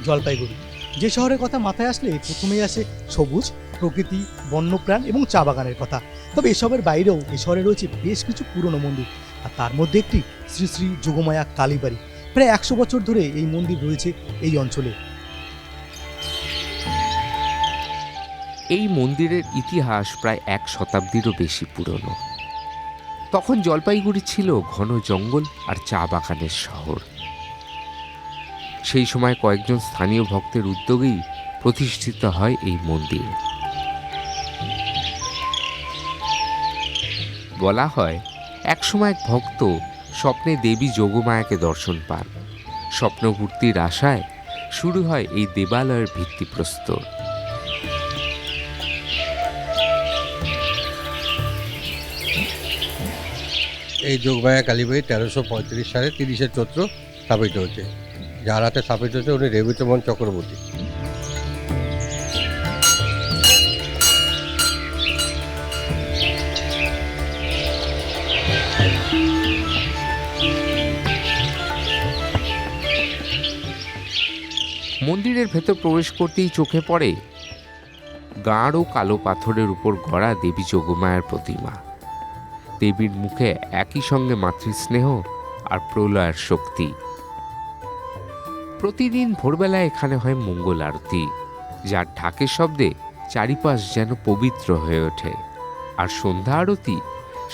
জলপাইগুড়ি। যে শহরের কথা মাথায় আসলে প্রথমেই আসে সবুজ, প্রকৃতি, বন্যপ্রাণ এবং চা বাগানের কথা। তবে এসবের বাইরেও এ শহরে রয়েছে বেশ কিছু পুরনো মন্দির, আর তার মধ্যে একটি শ্রী শ্রী যোগমায়া কালীবাড়ি। প্রায় 100 বছর ধরে এই মন্দির রয়েছে এই অঞ্চলে। এই মন্দিরের ইতিহাস প্রায় 1 শতাব্দীরও বেশি পুরনো। তখন জলপাইগুড়ি ছিল ঘন জঙ্গল আর চা বাগানের শহর। সেই সময় কয়েকজন স্থানীয় ভক্তের উদ্যোগেই প্রতিষ্ঠিত হয় এই মন্দির। বলা হয় একসময় এক ভক্ত স্বপ্নে দেবী যোগমায়াকে দর্শন পান। স্বপ্নপূর্তির আশায় শুরু হয় এই দেবালয়ের ভিত্তিপ্রস্তর। এই যোগমায়া কালীবাড়ি 1335 সালে 30শে চৈত্র স্থাপিত হয়েছে। যার হাতে স্থাপিত হয়েছে উনি রেবতীমোহন চক্রবর্তী। মন্দিরের ভেতর প্রবেশ করতেই চোখে পড়ে গাঢ় কালো পাথরের উপর গড়া দেবী যোগমায়ার প্রতিমা। দেবীর মুখে একই সঙ্গে মাতৃস্নেহ আর প্রলয়ের শক্তি। প্রতিদিন ভোরবেলায় এখানে হয় মঙ্গল আরতি, যার ঢাকের শব্দে চারিপাশ যেন পবিত্র হয়ে ওঠে। আর সন্ধ্যা আরতি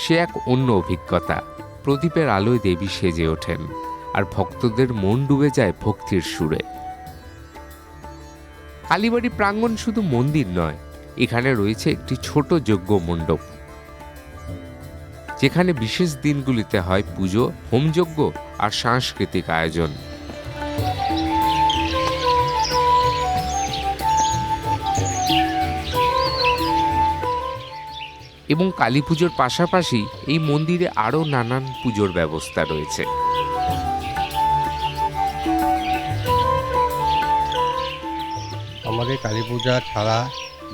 সে এক অন্য অভিজ্ঞতা। প্রদীপের আলোয় দেবী সেজে ওঠেন আর ভক্তদের মন ডুবে যায় ভক্তির সুরে। কালীবাড়ি প্রাঙ্গণ শুধু মন্দির নয়, এখানে রয়েছে একটি ছোট যজ্ঞ মণ্ডপ, যেখানে বিশেষ দিনগুলিতে হয় পুজো, হোমযজ্ঞ আর সাংস্কৃতিক আয়োজন। এবং কালী পুজোর পাশাপাশি এই মন্দিরে আরও নানান পুজোর ব্যবস্থা রয়েছে। আমাদের কালী পূজা ছাড়া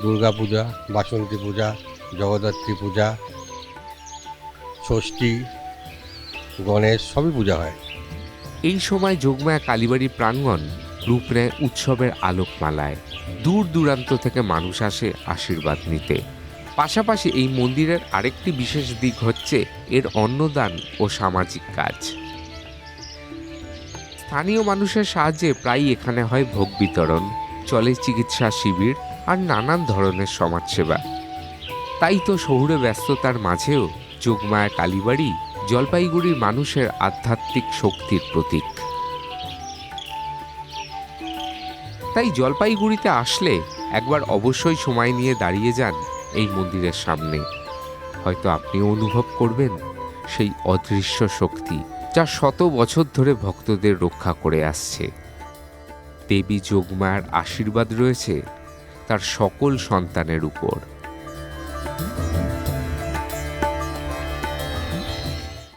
দুর্গা পূজা, বাসন্তী পূজা, জগদ্ধাত্রী পূজা, ষষ্ঠী, গণেশ সবই পূজা হয়। এই সময় যোগমায়া কালীবাড়ির প্রাঙ্গণ রূপ নেয় উৎসবের আলোকমালায়। দূর দূরান্ত থেকে মানুষ আসে আশীর্বাদ নিতে। পাশাপাশি এই মন্দিরের আরেকটি বিশেষ দিক হচ্ছে এর অন্নদান ও সামাজিক কাজ। স্থানীয় মানুষের সাহায্যে প্রায়ই এখানে হয় ভোগ বিতরণ, চলে চিকিৎসা শিবির আর নানান ধরনের সমাজসেবা। তাই তো শহুরে ব্যস্ততার মাঝেও যোগমায়া কালীবাড়ি জলপাইগুড়ির মানুষের আধ্যাত্মিক শক্তির প্রতীক। তাই জলপাইগুড়িতে আসলে একবার অবশ্যই সময় নিয়ে দাঁড়িয়ে যান এই মন্দিরের সামনে। হয়তো আপনিও অনুভব করবেন সেই অদৃশ্য শক্তি যা শত বছর ধরে ভক্তদের রক্ষা করে আসছে। দেবী যোগমায়ার আশীর্বাদ রয়েছে তার সকল সন্তানের উপর।